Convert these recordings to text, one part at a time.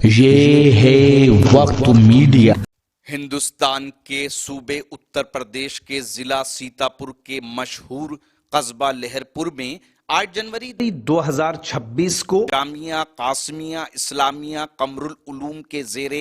یہ ہے وقت میڈیا۔ ہندوستان کے صوبے اتر پردیش کے ضلع سیتاپور کے مشہور قصبہ لہر پور میں 8 جنوری 2026 کو جامعہ قاسمیہ اسلامیہ قمر العلوم کے زیر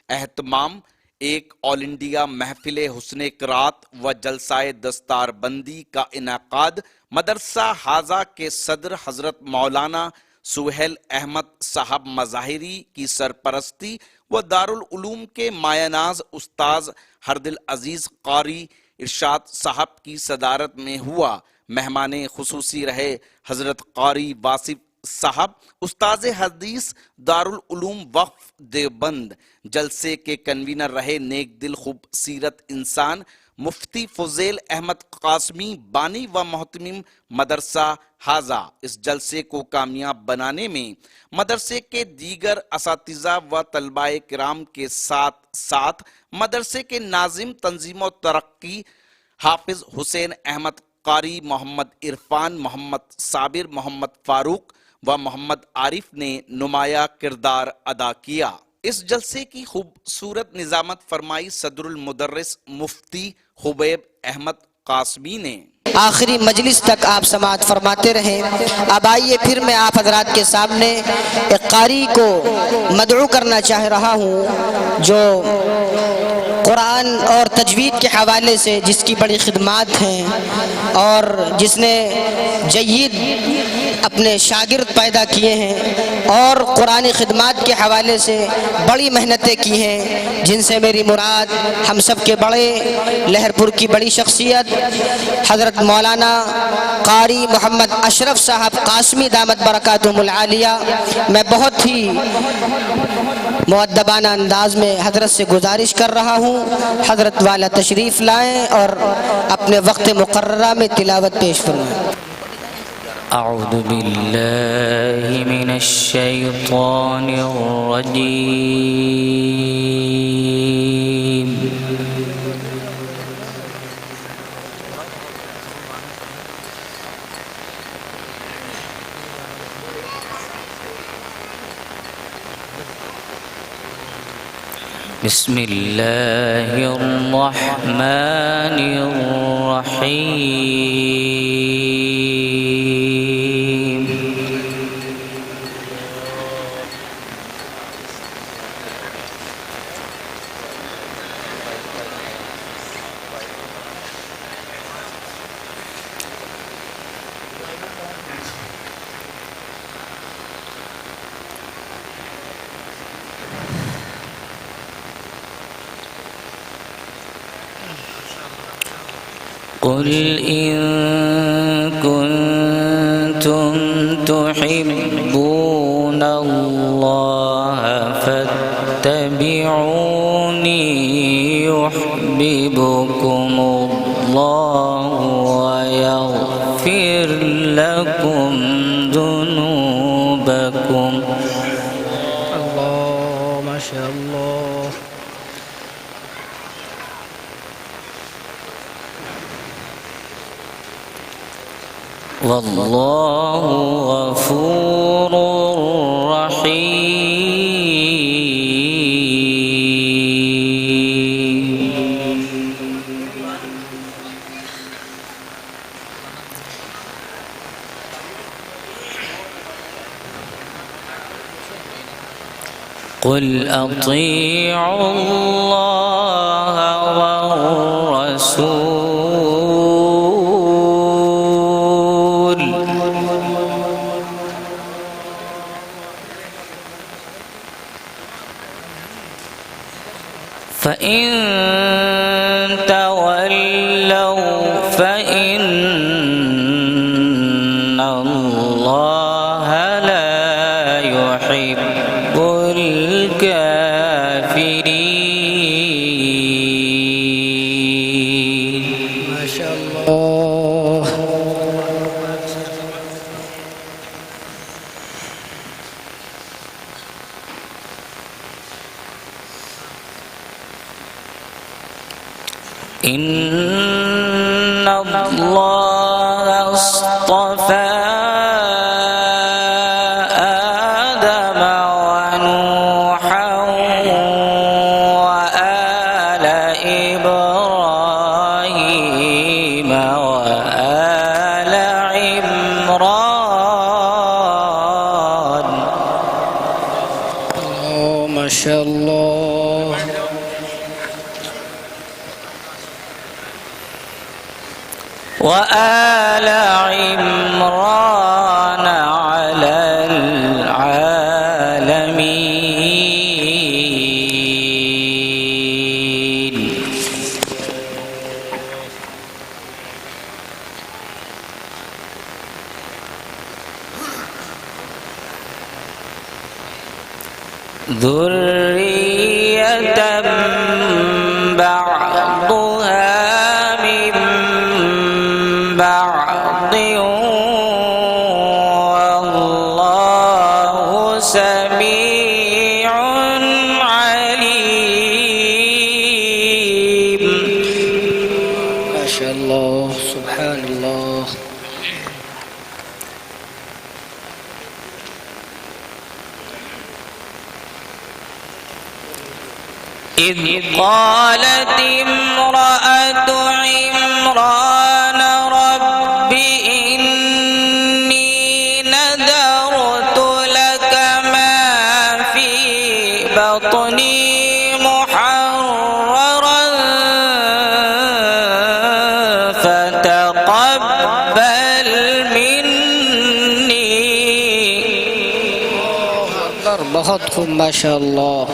اہتمام ایک آل انڈیا محفل حسن قرات و جلسہ دستار بندی کا انعقاد مدرسہ حاضہ کے صدر حضرت مولانا سہیل احمد صاحب مظاہری کی سرپرستی و دارالعلوم کے مایہ ناز استاذ ہردل عزیز قاری ارشاد صاحب کی صدارت میں ہوا۔ مہمان خصوصی رہے حضرت قاری واصف صاحب استاذ حدیث دارالعلوم وقف دیوبند۔ جلسے کے کنوینر رہے نیک دل خوبصیرت انسان مفتی فضیل احمد قاسمی بانی و محتمم مدرسہ حاضہ۔ اس جلسے کو کامیاب بنانے میں مدرسے کے دیگر اساتذہ و طلباء کرام کے ساتھ ساتھ مدرسے کے ناظم تنظیم و ترقی حافظ حسین احمد قاری محمد عرفان محمد صابر محمد فاروق و محمد عارف نے نمایاں کردار ادا کیا۔ اس جلسے کی خوبصورت نظامت فرمائی صدر المدرس مفتی حبیب احمد قاسمی نے۔ آخری مجلس تک آپ سماعت فرماتے رہیں۔ اب آئیے پھر میں آپ حضرات کے سامنے ایک قاری کو مدعو کرنا چاہ رہا ہوں جو قرآن اور تجوید کے حوالے سے جس کی بڑی خدمات ہیں اور جس نے جید اپنے شاگرد پیدا کیے ہیں اور قرآن خدمات کے حوالے سے بڑی محنتیں کی ہیں، جن سے میری مراد ہم سب کے بڑے لہر پور کی بڑی شخصیت حضرت مولانا قاری محمد اشرف صاحب قاسمی دامت برکاتہم العالیہ۔ میں بہت ہی مؤدبانہ انداز میں حضرت سے گزارش کر رہا ہوں حضرت والا تشریف لائیں اور اپنے وقت مقررہ میں تلاوت پیش فرمائیں۔ اعوذ باللہ من الشیطان الرجیم۔ بسم اللہ الرحمن الرحیم۔ قل إن كنتم تحبون الله فاتبعوني يحببكم الله ويغفر لكم ذنوبكم۔ اللہ ما شاء اللہ۔ واللہ غفور رحیم۔ قل اطیعوا اللہ والرسول فَإِن تَوَلَّوْا فَإِنَّ اللَّهَ لَا يُحِبُّ الْكَافِرِينَ۔ ما شاء اللہ۔ إن الله اصطفى آدم ونوحا ما شاء الله. وآل عمران على العالمين. ذرية بعضها من بعض والله سميع عليم. ما شاء الله. سبحان الله. إذ قالت امرأة عمران رب إني نذرت لك ما في بطني محررا فتقبل مني. बहुत खूब माशाअल्लाह.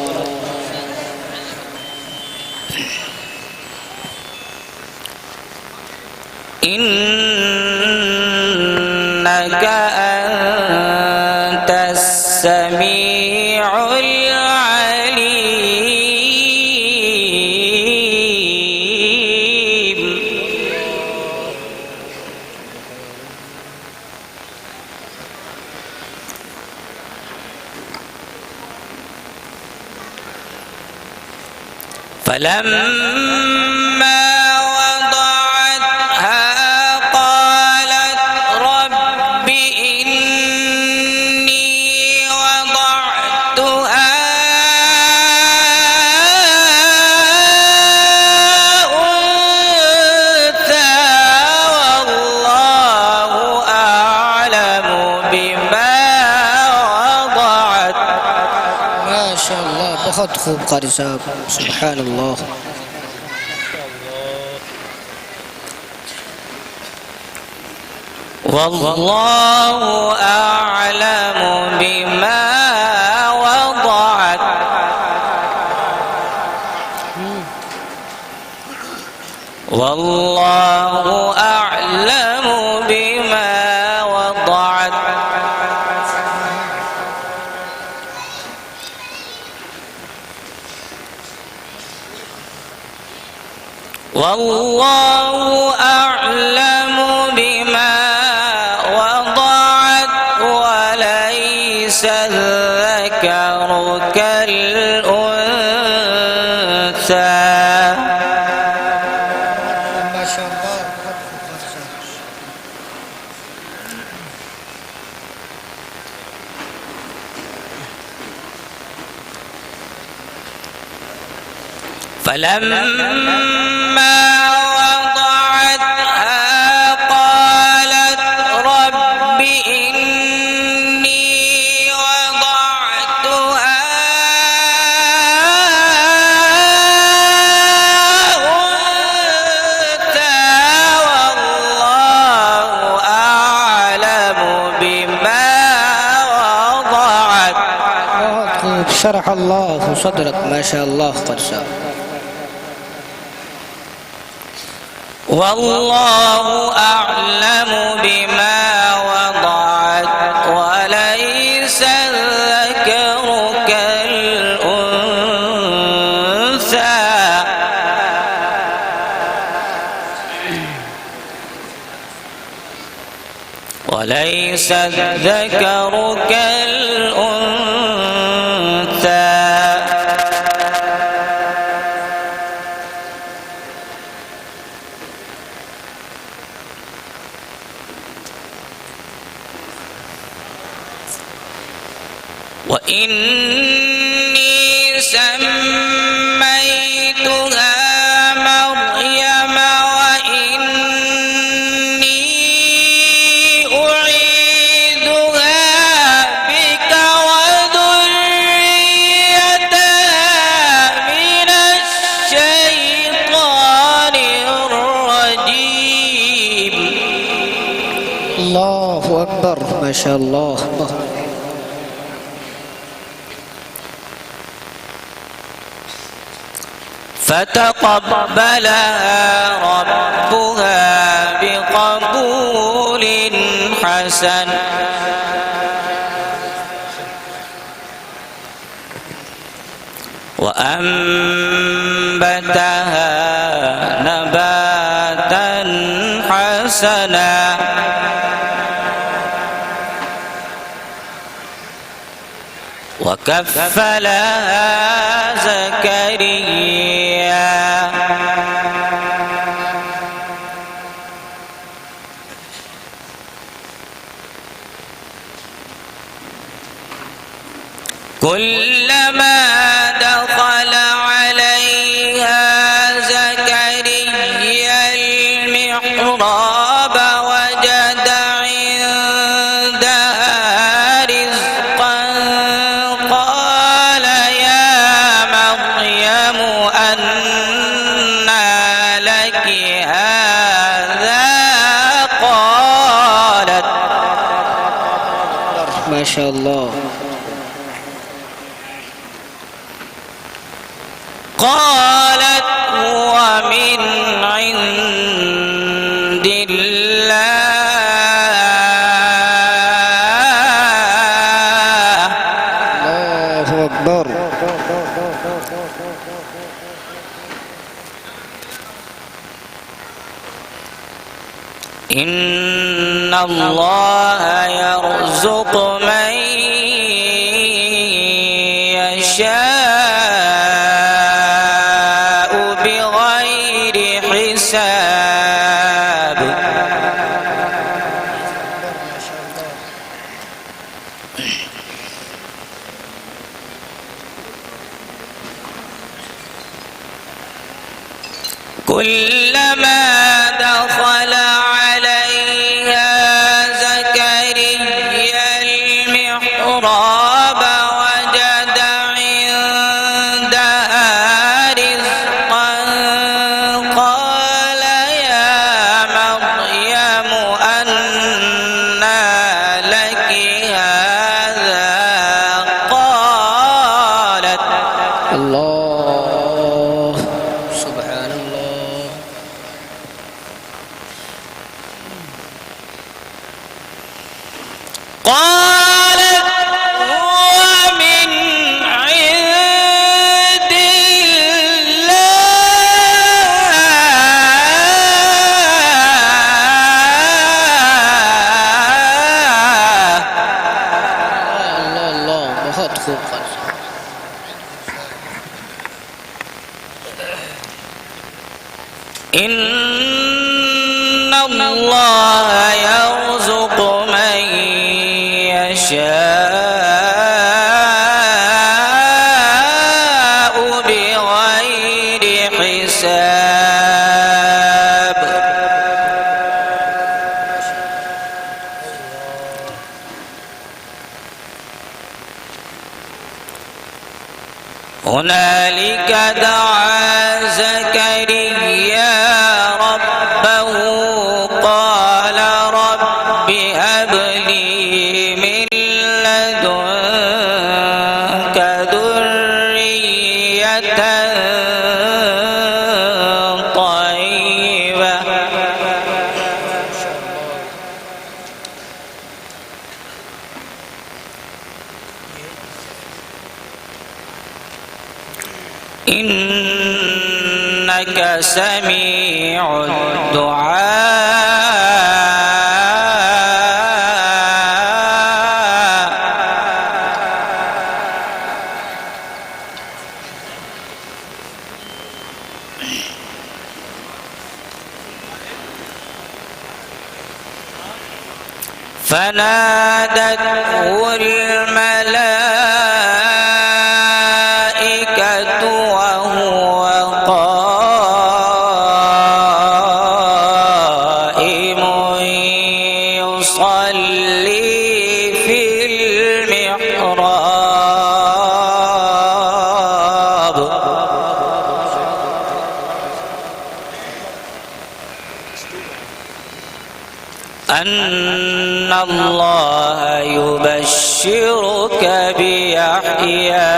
إنك أنت السميع العليم. فلما बहुत खूब कारी साहब. सुभान अल्लाह. والله أعلم بما وضعت. والله أعلم بما وضعت. والله أعلم بما وضعت وليس الذكر كالأنثى. ما شاء الله. فلما وضعتها قالت رب إني وضعتها أنثى والله أعلم بما وضعت. बहुत खूब. शरह अल्लाह सदरक. माशाअल्लाह. क़रसा. والله أعلم بما وضعت وليس الذكر كالأنثى. وليس الذكر كالأنثى. وإني سميتها مريم وإني أعيذها بك وذريتها شاء الله. فتقبلها ربها بقبول حسن وأنبتها نباتا حسنا وكفلها زكريا كلما دخل عليها زكريا المحراب وجد عندها رزقا قال يا مريم أنى لك هذا ما شاء الله. قالت هو من عند الله. الله أكبر. إن الله يرزق من يشاء بغير حساب. كلما دخل عليها زكريا المحراب وجد عندها رزقا قال يا مريم أنى لك هذا قالت الله سبحان الله. قالت هو من عند الله. الله बहुत खूब. إن الله يرزق من يشاء بغير حساب. هنالك دعا زكريا ربه قال رب هب لي من لدنك ذرية طيبة إنك سميع الدعاء. فنادته الملائكة وهو قائم يصلي في المحراب أن الله يبشرك بيحيى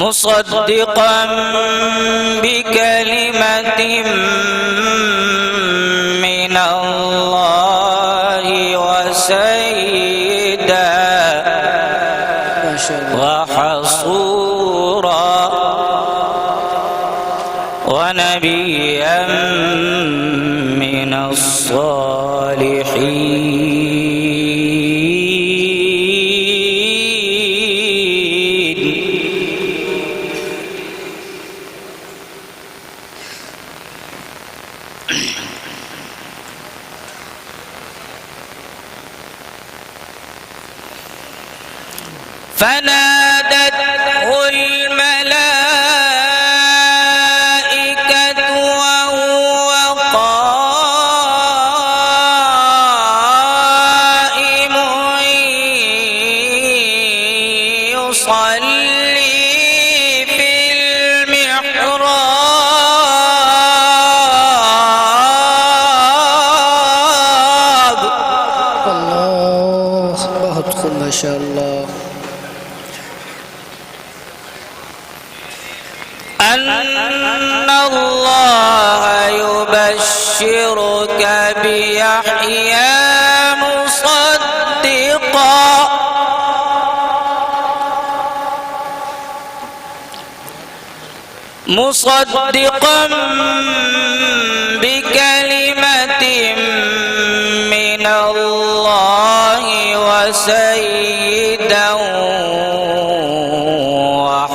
مصدقا بكلمة من الله وسيدا ما شاء الله. وحصورا ونبيا من الصالحين. فنادته الملائكة وهو قائم يصلي في المحراب. الله बहुत खूब माशाअल्लाह. أن الله يبشرك بيحيى مصدقا بكلمة من الله وسيدا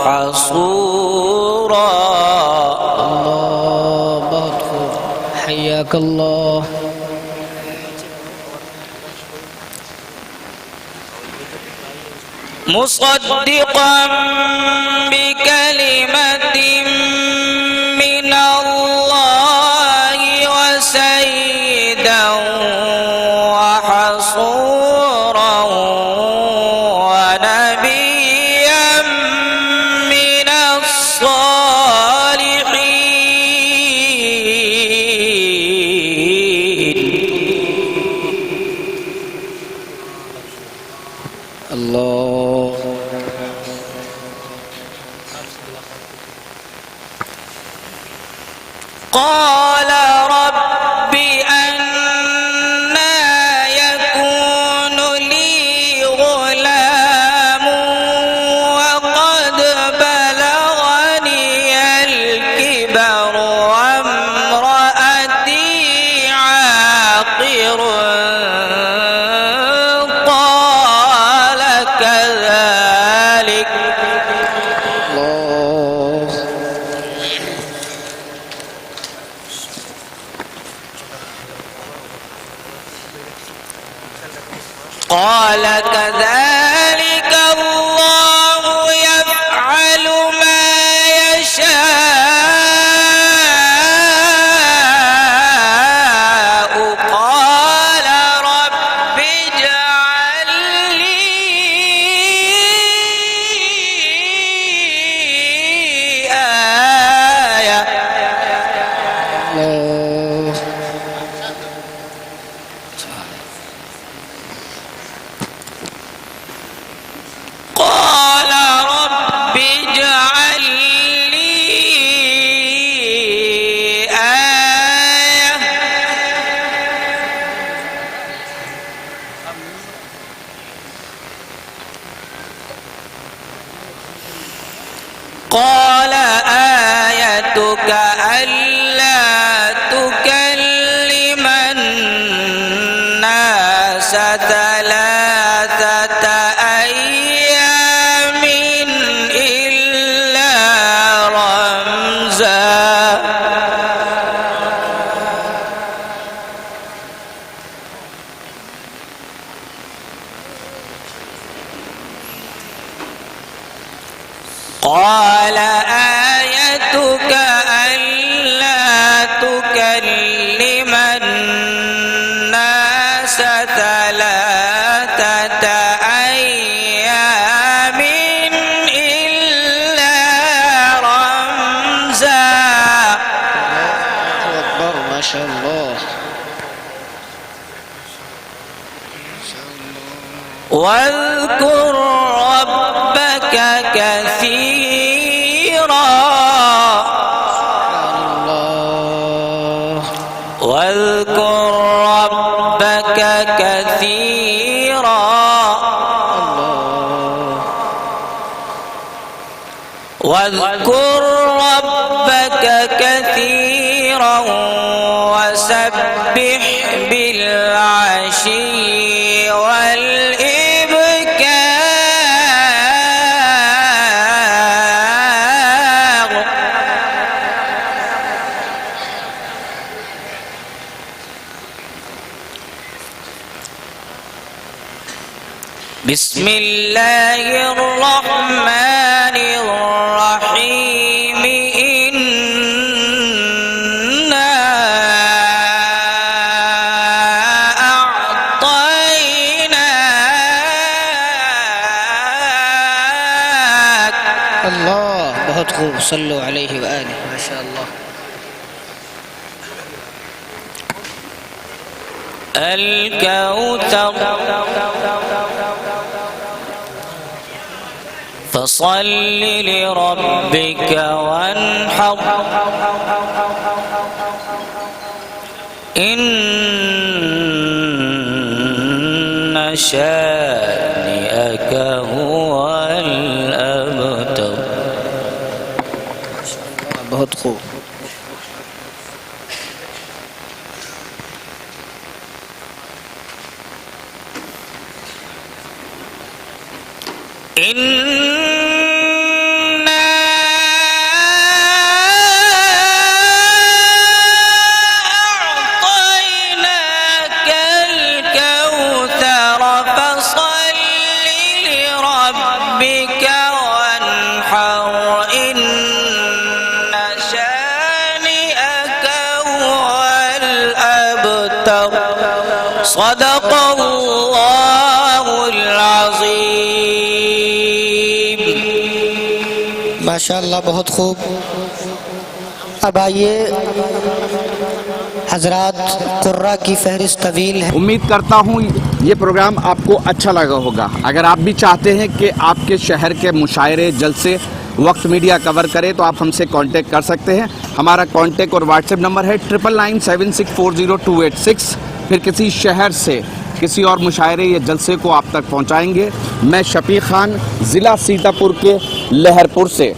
وحصورا. الله बहुत खूब. حياك الله. مصدقا بكلمة من الله وسيدا وحصورا ونبيا من الصالحين. الله. قال رب أنى يكون لي غلام وقد بلغني الكبر وامرأتي عاقر. قال كذلك الله. قال كذلك الله يفعل ما يشاء. قال رب اجعل لي آية. الله. قال رب اجعل لي آية. قال آيتك ألا تكلم الناس ثلاثة أيام إلا رمزا. قال آيتك ألا تكلم الناس ثلاثة أيام إلا رمزا. واذكر ربك كثيرا واذكر ربك كثيرا واذكر ربك كثيرا وسبح بالعشي والإبكار. بسم الله الرحمن الرحيم. إنا أعطيناك. الله बहुत खूब सल्लु अलैहि व आलिहि माशाअल्लाह. الكوثر فصل لربك وانحر إن شانئك هو الأبتر. बहुत खूब. إنا أعطيناك الكوثر فصل لربك وانحر إن شانئك هو الأبتر. صدق الله العظيم. माशाअल्लाह बहुत खूब. अब आइए हजरात, कुर्रा की फहरिस्त तवील है. उम्मीद करता हूँ ये प्रोग्राम आपको अच्छा लगा होगा। अगर आप भी चाहते हैं कि आपके शहर के मुशायरे जलसे वक्त मीडिया कवर करे तो आप हमसे कांटेक्ट कर सकते हैं। हमारा कांटेक्ट और व्हाट्सएप नंबर है 9997640286। फिर किसी शहर से किसी और मुशायरे या जलसे को आप तक पहुंचाएंगे। मैं शफीक खान, ज़िला सीतापुर के लहरपुर से।